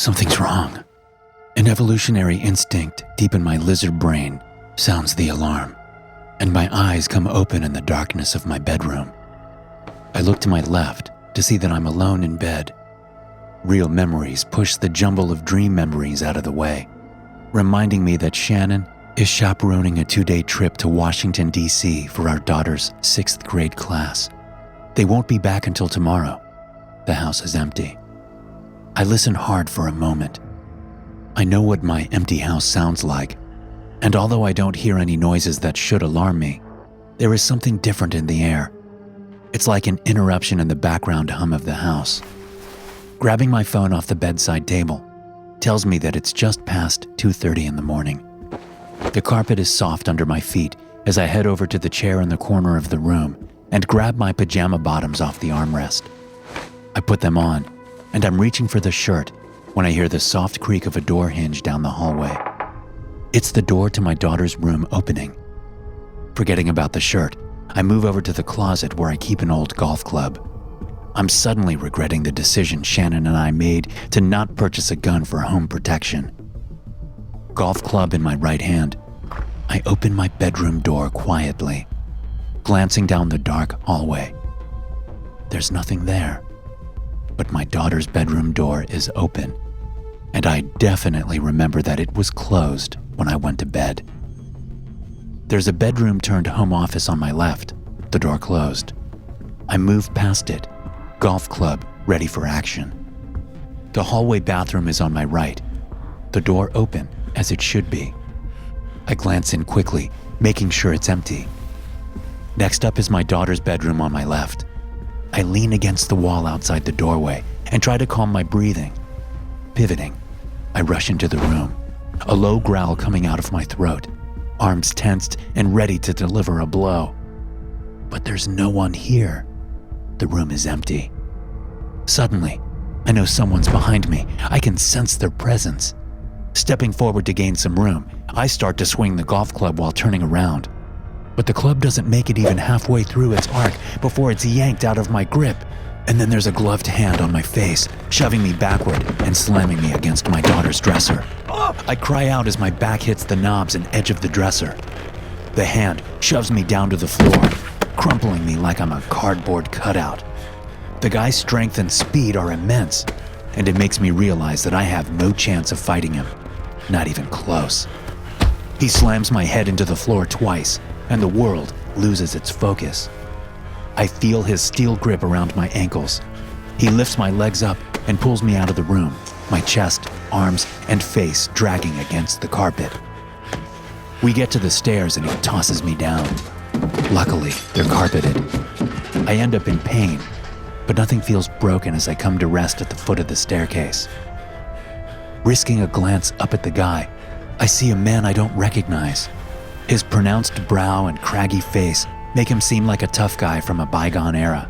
Something's wrong. An evolutionary instinct deep in my lizard brain sounds the alarm, and my eyes come open in the darkness of my bedroom. I look to my left to see that I'm alone in bed. Real memories push the jumble of dream memories out of the way, reminding me that Shannon is chaperoning a 2-day trip to Washington, D.C. for our daughter's 6th grade class. They won't be back until tomorrow. The house is empty. I listen hard for a moment. I know what my empty house sounds like, and although I don't hear any noises that should alarm me, there is something different in the air. It's like an interruption in the background hum of the house. Grabbing my phone off the bedside table tells me that it's just past 2:30 in the morning. The carpet is soft under my feet as I head over to the chair in the corner of the room and grab my pajama bottoms off the armrest. I put them on, and I'm reaching for the shirt when I hear the soft creak of a door hinge down the hallway. It's the door to my daughter's room opening. Forgetting about the shirt, I move over to the closet where I keep an old golf club. I'm suddenly regretting the decision Shannon and I made to not purchase a gun for home protection. Golf club in my right hand, I open my bedroom door quietly, glancing down the dark hallway. There's nothing there, but my daughter's bedroom door is open, and I definitely remember that it was closed when I went to bed. There's a bedroom turned home office on my left, the door closed. I move past it, golf club ready for action. The hallway bathroom is on my right, the door open as it should be. I glance in quickly, making sure it's empty. Next up is my daughter's bedroom on my left. I lean against the wall outside the doorway and try to calm my breathing. Pivoting, I rush into the room, a low growl coming out of my throat, arms tensed and ready to deliver a blow. But there's no one here. The room is empty. Suddenly, I know someone's behind me. I can sense their presence. Stepping forward to gain some room, I start to swing the golf club while turning around. But the club doesn't make it even halfway through its arc before it's yanked out of my grip. And then there's a gloved hand on my face, shoving me backward and slamming me against my daughter's dresser. I cry out as my back hits the knobs and edge of the dresser. The hand shoves me down to the floor, crumpling me like I'm a cardboard cutout. The guy's strength and speed are immense, and it makes me realize that I have no chance of fighting him. Not even close. He slams my head into the floor twice, and the world loses its focus. I feel his steel grip around my ankles. He lifts my legs up and pulls me out of the room, my chest, arms, and face dragging against the carpet. We get to the stairs and he tosses me down. Luckily, they're carpeted. I end up in pain, but nothing feels broken as I come to rest at the foot of the staircase. Risking a glance up at the guy, I see a man I don't recognize. His pronounced brow and craggy face make him seem like a tough guy from a bygone era.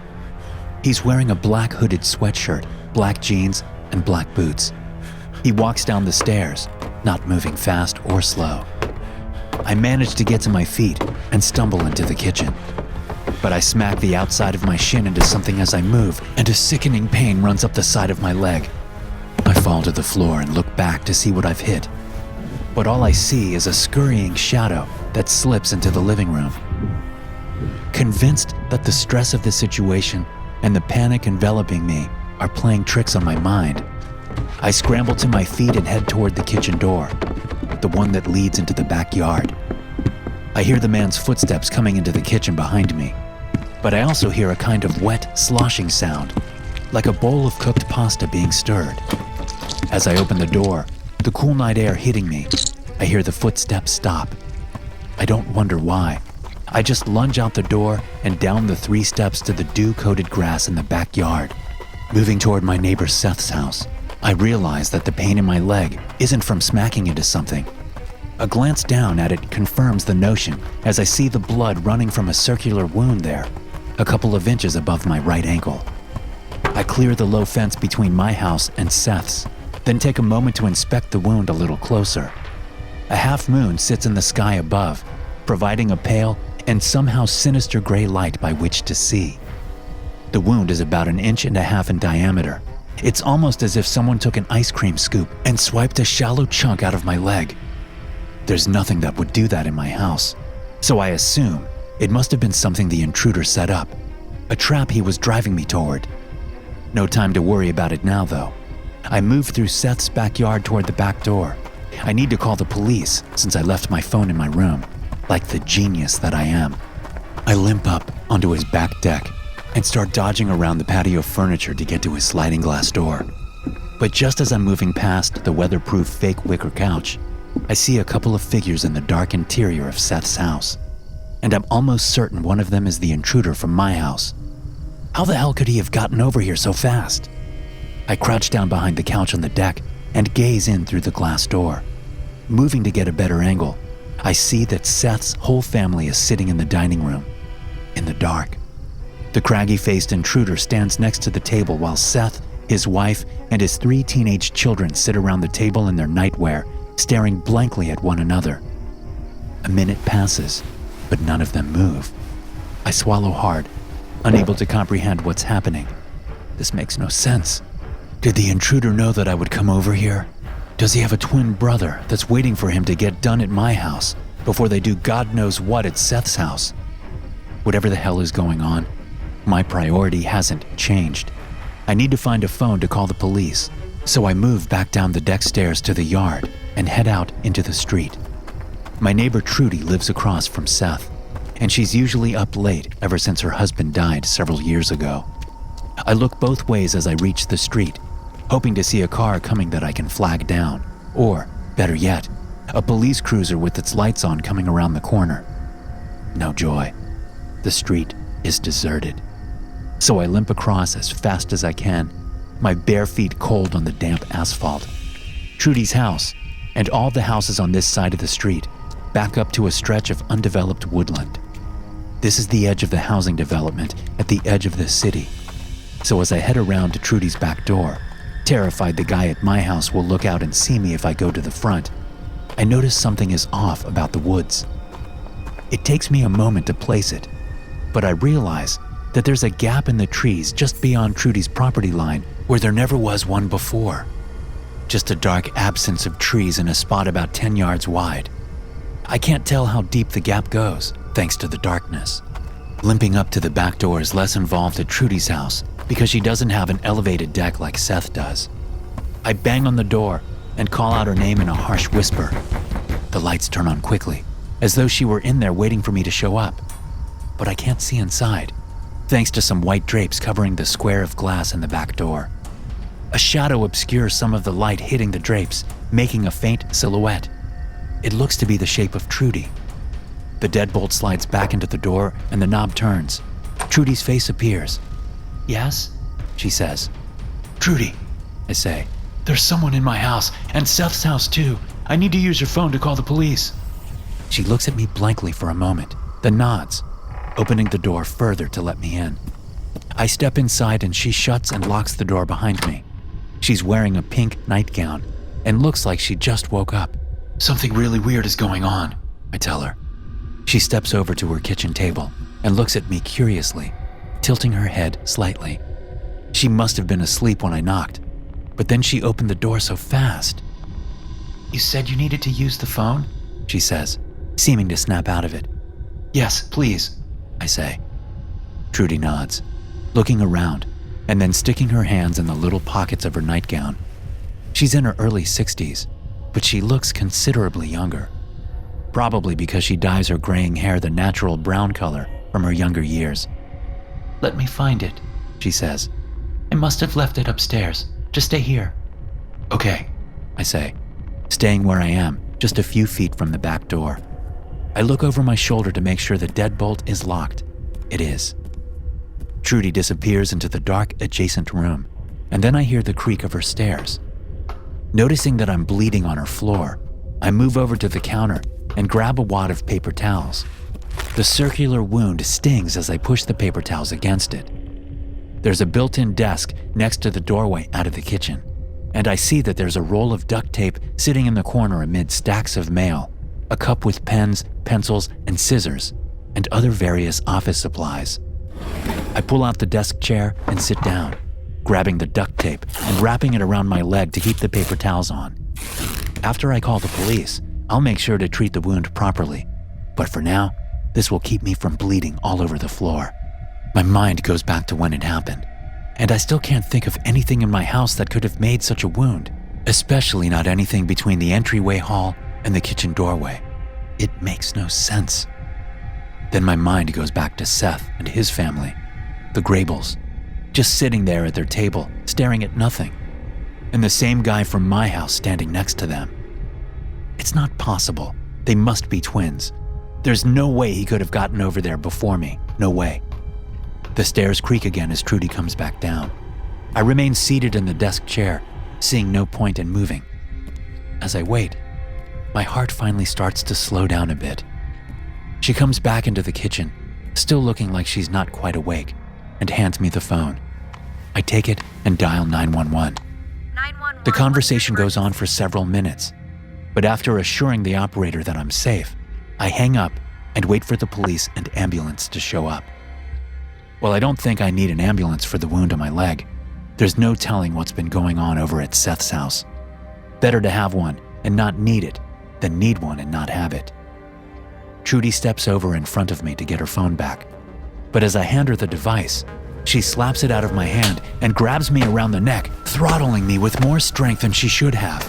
He's wearing a black hooded sweatshirt, black jeans, and black boots. He walks down the stairs, not moving fast or slow. I manage to get to my feet and stumble into the kitchen. But I smack the outside of my shin into something as I move, and a sickening pain runs up the side of my leg. I fall to the floor and look back to see what I've hit. But all I see is a scurrying shadow that slips into the living room. Convinced that the stress of the situation and the panic enveloping me are playing tricks on my mind, I scramble to my feet and head toward the kitchen door, the one that leads into the backyard. I hear the man's footsteps coming into the kitchen behind me, but I also hear a kind of wet, sloshing sound, like a bowl of cooked pasta being stirred. As I open the door, the cool night air hitting me, I hear the footsteps stop. I don't wonder why. I just lunge out the door and down the 3 steps to the dew-coated grass in the backyard. Moving toward my neighbor Seth's house, I realize that the pain in my leg isn't from smacking into something. A glance down at it confirms the notion as I see the blood running from a circular wound there, a couple of inches above my right ankle. I clear the low fence between my house and Seth's, then take a moment to inspect the wound a little closer. A half moon sits in the sky above, providing a pale and somehow sinister gray light by which to see. The wound is about 1.5 inches in diameter, It's almost as if someone took an ice cream scoop and swiped a shallow chunk out of my leg. There's nothing that would do that in my house, so I assume it must have been something the intruder set up, a trap he was driving me toward. No time to worry about it now, though. I move through Seth's backyard toward the back door. I need to call the police since I left my phone in my room, like the genius that I am. I limp up onto his back deck and start dodging around the patio furniture to get to his sliding glass door. But just as I'm moving past the weatherproof fake wicker couch, I see a couple of figures in the dark interior of Seth's house, and I'm almost certain one of them is the intruder from my house. How the hell could he have gotten over here so fast? I crouch down behind the couch on the deck and gaze in through the glass door. Moving to get a better angle, I see that Seth's whole family is sitting in the dining room, in the dark. The craggy-faced intruder stands next to the table while Seth, his wife, and his 3 teenage children sit around the table in their nightwear, staring blankly at one another. A minute passes, but none of them move. I swallow hard, unable to comprehend what's happening. This makes no sense. Did the intruder know that I would come over here? Does he have a twin brother that's waiting for him to get done at my house before they do God knows what at Seth's house? Whatever the hell is going on, my priority hasn't changed. I need to find a phone to call the police, so I move back down the deck stairs to the yard and head out into the street. My neighbor Trudy lives across from Seth, and she's usually up late ever since her husband died several years ago. I look both ways as I reach the street, hoping to see a car coming that I can flag down, or, better yet, a police cruiser with its lights on coming around the corner. No joy. The street is deserted. So I limp across as fast as I can, my bare feet cold on the damp asphalt. Trudy's house, and all the houses on this side of the street, back up to a stretch of undeveloped woodland. This is the edge of the housing development at the edge of the city. So as I head around to Trudy's back door, terrified the guy at my house will look out and see me if I go to the front, I notice something is off about the woods. It takes me a moment to place it, but I realize that there's a gap in the trees just beyond Trudy's property line where there never was one before. Just a dark absence of trees in a spot about 10 yards wide. I can't tell how deep the gap goes, thanks to the darkness. Limping up to the back door is less involved at Trudy's house because she doesn't have an elevated deck like Seth does. I bang on the door and call out her name in a harsh whisper. The lights turn on quickly, as though she were in there waiting for me to show up. But I can't see inside, thanks to some white drapes covering the square of glass in the back door. A shadow obscures some of the light hitting the drapes, making a faint silhouette. It looks to be the shape of Trudy. The deadbolt slides back into the door and the knob turns. Trudy's face appears. "Yes?" she says. "Trudy," I say, "there's someone in my house, and Seth's house too. I need to use your phone to call the police." She looks at me blankly for a moment, then nods, opening the door further to let me in. I step inside and she shuts and locks the door behind me. She's wearing a pink nightgown and looks like she just woke up. "Something really weird is going on," I tell her. She steps over to her kitchen table and looks at me curiously, tilting her head slightly. She must have been asleep when I knocked, but then she opened the door so fast. "You said you needed to use the phone?" she says, seeming to snap out of it. "Yes, please," I say. Trudy nods, looking around, and then sticking her hands in the little pockets of her nightgown. She's in her early 60s, but she looks considerably younger. Probably because she dyes her graying hair the natural brown color from her younger years. "Let me find it," she says. "I must have left it upstairs. Just stay here." "Okay," I say, staying where I am, just a few feet from the back door. I look over my shoulder to make sure the deadbolt is locked. It is. Trudy disappears into the dark adjacent room, and then I hear the creak of her stairs. Noticing that I'm bleeding on her floor, I move over to the counter and grab a wad of paper towels. The circular wound stings as I push the paper towels against it. There's a built-in desk next to the doorway out of the kitchen, and I see that there's a roll of duct tape sitting in the corner amid stacks of mail, a cup with pens, pencils, and scissors, and other various office supplies. I pull out the desk chair and sit down. grabbing the duct tape and wrapping it around my leg to keep the paper towels on. After I call the police, I'll make sure to treat the wound properly. But for now, this will keep me from bleeding all over the floor. My mind goes back to when it happened, and I still can't think of anything in my house that could have made such a wound, especially not anything between the entryway hall and the kitchen doorway. It makes no sense. Then my mind goes back to Seth and his family, the Grables, just sitting there at their table, staring at nothing, and the same guy from my house standing next to them. It's not possible. They must be twins. There's no way he could have gotten over there before me. No way. The stairs creak again as Trudy comes back down. I remain seated in the desk chair, seeing no point in moving. As I wait, my heart finally starts to slow down a bit. She comes back into the kitchen, still looking like she's not quite awake, and hands me the phone. I take it and dial 911. The conversation goes on for several minutes, but after assuring the operator that I'm safe, I hang up and wait for the police and ambulance to show up. Well, I don't think I need an ambulance for the wound on my leg. There's no telling what's been going on over at Seth's house. Better to have one and not need it than need one and not have it. Trudy steps over in front of me to get her phone back, but as I hand her the device, she slaps it out of my hand and grabs me around the neck, throttling me with more strength than she should have.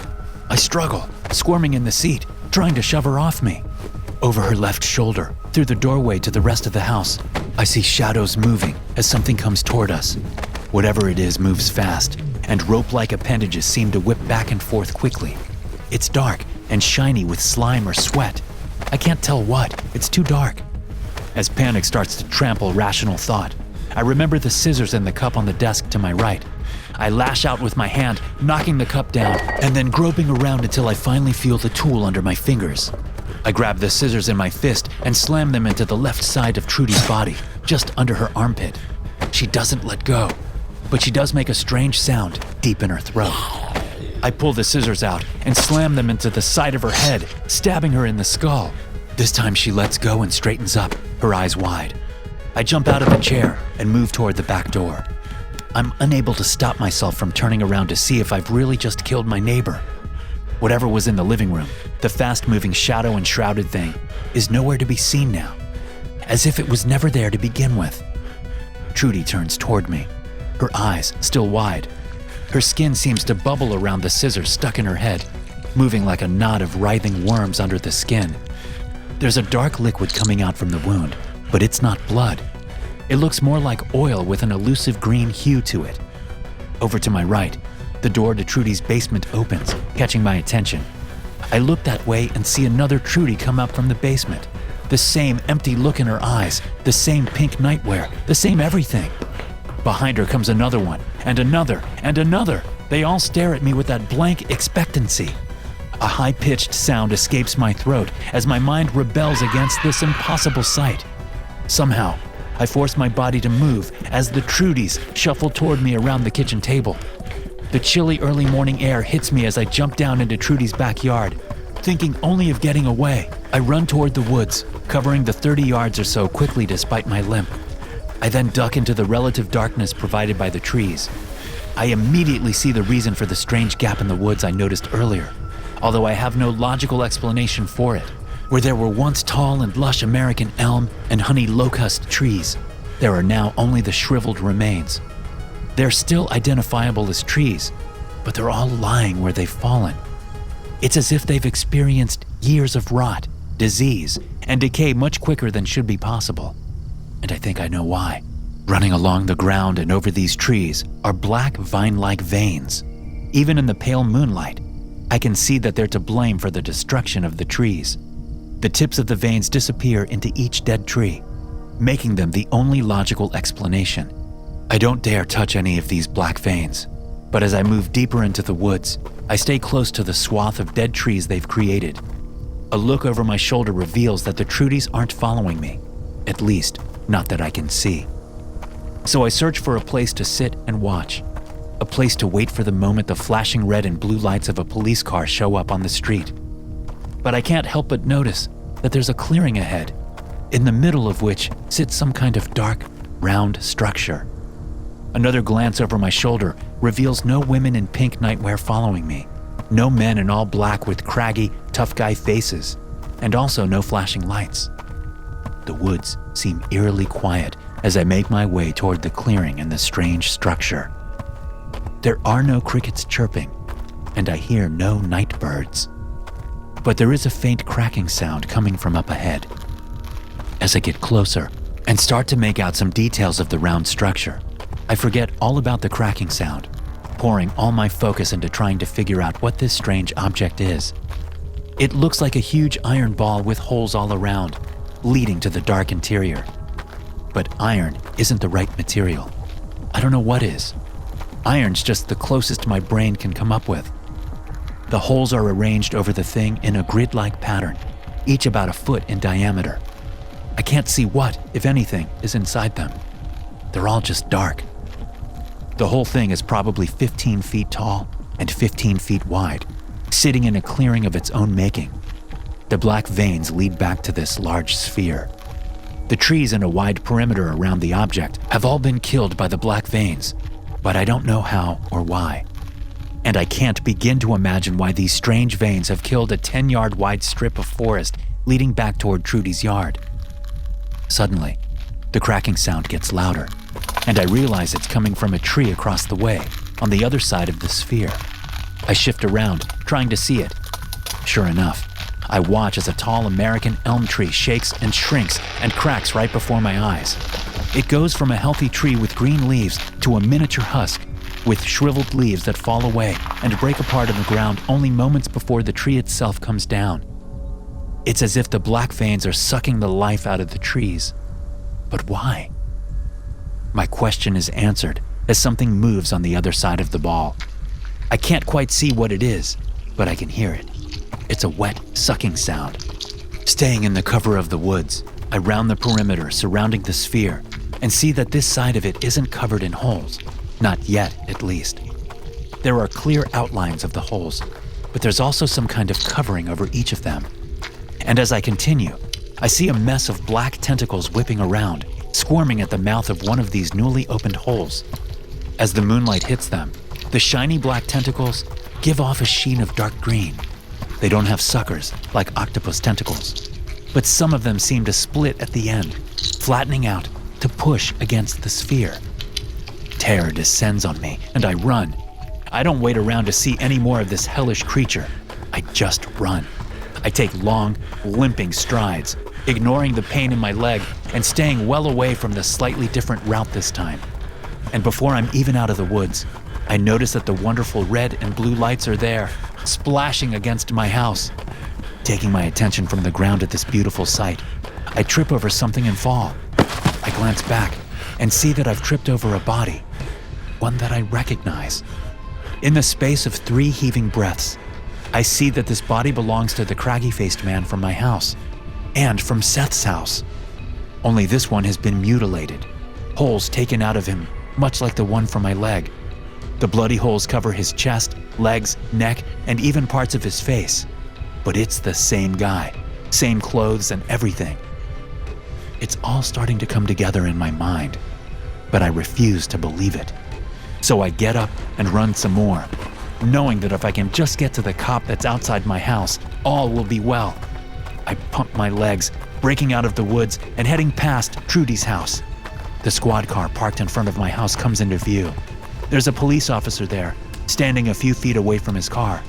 I struggle, squirming in the seat, trying to shove her off me. Over her left shoulder, through the doorway to the rest of the house, I see shadows moving as something comes toward us. Whatever it is moves fast, and rope-like appendages seem to whip back and forth quickly. It's dark and shiny with slime or sweat. I can't tell what, it's too dark. As panic starts to trample rational thought, I remember the scissors and the cup on the desk to my right. I lash out with my hand, knocking the cup down, and then groping around until I finally feel the tool under my fingers. I grab the scissors in my fist and slam them into the left side of Trudy's body, just under her armpit. She doesn't let go, but she does make a strange sound deep in her throat. I pull the scissors out and slam them into the side of her head, stabbing her in the skull. This time she lets go and straightens up, her eyes wide. I jump out of the chair and move toward the back door. I'm unable to stop myself from turning around to see if I've really just killed my neighbor. Whatever was in the living room, the fast-moving shadow and shrouded thing, is nowhere to be seen now, as if it was never there to begin with. Trudy turns toward me, her eyes still wide. Her skin seems to bubble around the scissors stuck in her head, moving like a knot of writhing worms under the skin. There's a dark liquid coming out from the wound, but it's not blood. It looks more like oil with an elusive green hue to it. Over to my right, the door to Trudy's basement opens, catching my attention. I look that way and see another Trudy come up from the basement. The same empty look in her eyes, the same pink nightwear, the same everything. Behind her comes another one, and another, and another. They all stare at me with that blank expectancy. A high-pitched sound escapes my throat as my mind rebels against this impossible sight. Somehow, I force my body to move as the Trudys shuffle toward me around the kitchen table. The chilly early morning air hits me as I jump down into Trudy's backyard, thinking only of getting away. I run toward the woods, covering the 30 yards or so quickly despite my limp. I then duck into the relative darkness provided by the trees. I immediately see the reason for the strange gap in the woods I noticed earlier, although I have no logical explanation for it. Where there were once tall and lush American elm and honey locust trees, there are now only the shriveled remains. They're still identifiable as trees, but they're all lying where they've fallen. It's as if they've experienced years of rot, disease, and decay much quicker than should be possible. And I think I know why. Running along the ground and over these trees are black vine-like veins. Even in the pale moonlight, I can see that they're to blame for the destruction of the trees. The tips of the veins disappear into each dead tree, making them the only logical explanation. I don't dare touch any of these black veins, but as I move deeper into the woods, I stay close to the swath of dead trees they've created. A look over my shoulder reveals that the Trudys aren't following me, at least not that I can see. So I search for a place to sit and watch, a place to wait for the moment the flashing red and blue lights of a police car show up on the street. But I can't help but notice that there's a clearing ahead, in the middle of which sits some kind of dark, round structure. Another glance over my shoulder reveals no women in pink nightwear following me, no men in all black with craggy, tough guy faces, and also no flashing lights. The woods seem eerily quiet as I make my way toward the clearing and the strange structure. There are no crickets chirping, and I hear no night birds. But there is a faint cracking sound coming from up ahead. As I get closer and start to make out some details of the round structure, I forget all about the cracking sound, pouring all my focus into trying to figure out what this strange object is. It looks like a huge iron ball with holes all around, leading to the dark interior. But iron isn't the right material. I don't know what is. Iron's just the closest my brain can come up with. The holes are arranged over the thing in a grid-like pattern, each about a foot in diameter. I can't see what, if anything, is inside them. They're all just dark. The whole thing is probably 15 feet tall and 15 feet wide, sitting in a clearing of its own making. The black veins lead back to this large sphere. The trees in a wide perimeter around the object have all been killed by the black veins, but I don't know how or why. And I can't begin to imagine why these strange veins have killed a 10-yard wide strip of forest leading back toward Trudy's yard. Suddenly, the cracking sound gets louder, and I realize it's coming from a tree across the way, on the other side of the sphere. I shift around, trying to see it. Sure enough, I watch as a tall American elm tree shakes and shrinks and cracks right before my eyes. It goes from a healthy tree with green leaves to a miniature husk with shriveled leaves that fall away and break apart in the ground only moments before the tree itself comes down. It's as if the black veins are sucking the life out of the trees. But why? My question is answered as something moves on the other side of the ball. I can't quite see what it is, but I can hear it. It's a wet, sucking sound. Staying in the cover of the woods, I round the perimeter surrounding the sphere and see that this side of it isn't covered in holes. Not yet, at least. There are clear outlines of the holes, but there's also some kind of covering over each of them. And as I continue, I see a mess of black tentacles whipping around, squirming at the mouth of one of these newly opened holes. As the moonlight hits them, the shiny black tentacles give off a sheen of dark green. They don't have suckers like octopus tentacles, but some of them seem to split at the end, flattening out to push against the sphere. Terror descends on me, and I run. I don't wait around to see any more of this hellish creature. I just run. I take long, limping strides, ignoring the pain in my leg and staying well away from the slightly different route this time. And before I'm even out of the woods, I notice that the wonderful red and blue lights are there, splashing against my house. Taking my attention from the ground at this beautiful sight, I trip over something and fall. I glance back and see that I've tripped over a body, one that I recognize. In the space of 3 heaving breaths, I see that this body belongs to the craggy-faced man from my house, and from Seth's house. Only this one has been mutilated, holes taken out of him, much like the one from my leg. The bloody holes cover his chest, legs, neck, and even parts of his face. But it's the same guy, same clothes and everything. It's all starting to come together in my mind, but I refuse to believe it. So I get up and run some more, knowing that if I can just get to the cop that's outside my house, all will be well. I pump my legs, breaking out of the woods and heading past Trudy's house. The squad car parked in front of my house comes into view. There's a police officer there, standing a few feet away from his car.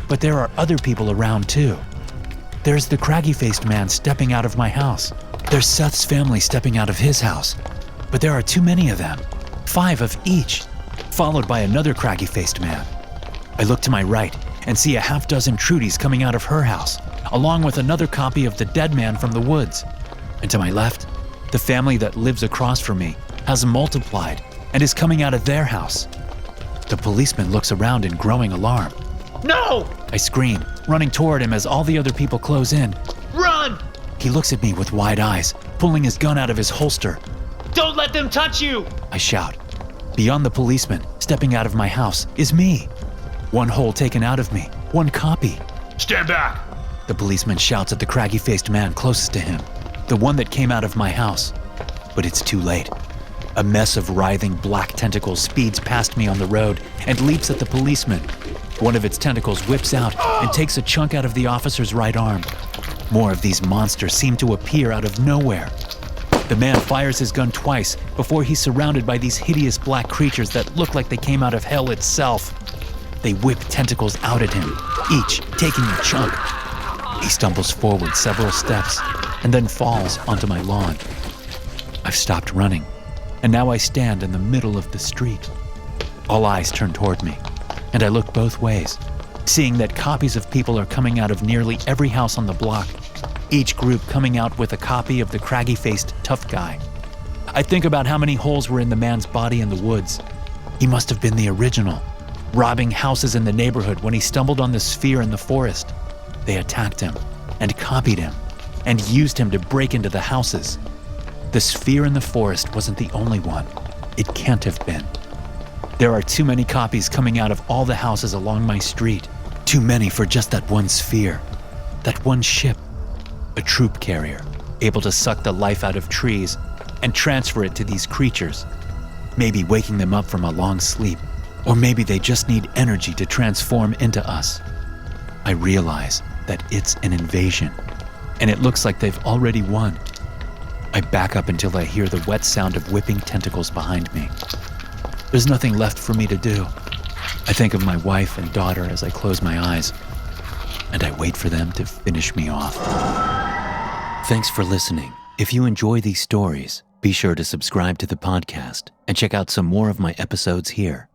But there are other people around too. There's the craggy-faced man stepping out of my house. There's Seth's family stepping out of his house. But there are too many of them, 5 of each, followed by another craggy-faced man. I look to my right and see a half dozen Trudys coming out of her house, along with another copy of the dead man from the woods. And to my left, the family that lives across from me has multiplied and is coming out of their house. The policeman looks around in growing alarm. No! I scream, running toward him as all the other people close in. Run! He looks at me with wide eyes, pulling his gun out of his holster. Don't let them touch you! I shout. Beyond the policeman, stepping out of my house, is me. 1 hole taken out of me, 1 copy. Stand back! The policeman shouts at the craggy-faced man closest to him, the one that came out of my house. But it's too late. A mess of writhing black tentacles speeds past me on the road and leaps at the policeman. One of its tentacles whips out and takes a chunk out of the officer's right arm. More of these monsters seem to appear out of nowhere. The man fires his gun twice before he's surrounded by these hideous black creatures that look like they came out of hell itself. They whip tentacles out at him, each taking a chunk. He stumbles forward several steps and then falls onto my lawn. I've stopped running, and now I stand in the middle of the street. All eyes turn toward me, and I look both ways, seeing that copies of people are coming out of nearly every house on the block, each group coming out with a copy of the craggy-faced tough guy. I think about how many holes were in the man's body in the woods. He must have been the original, robbing houses in the neighborhood when he stumbled on the sphere in the forest. They attacked him and copied him and used him to break into the houses. The sphere in the forest wasn't the only one. It can't have been. There are too many copies coming out of all the houses along my street. Too many for just that one sphere. That one ship. A troop carrier, able to suck the life out of trees and transfer it to these creatures. Maybe waking them up from a long sleep. Or maybe they just need energy to transform into us. I realize that it's an invasion, and it looks like they've already won. I back up until I hear the wet sound of whipping tentacles behind me. There's nothing left for me to do. I think of my wife and daughter as I close my eyes, and I wait for them to finish me off. Thanks for listening. If you enjoy these stories, be sure to subscribe to the podcast and check out some more of my episodes here.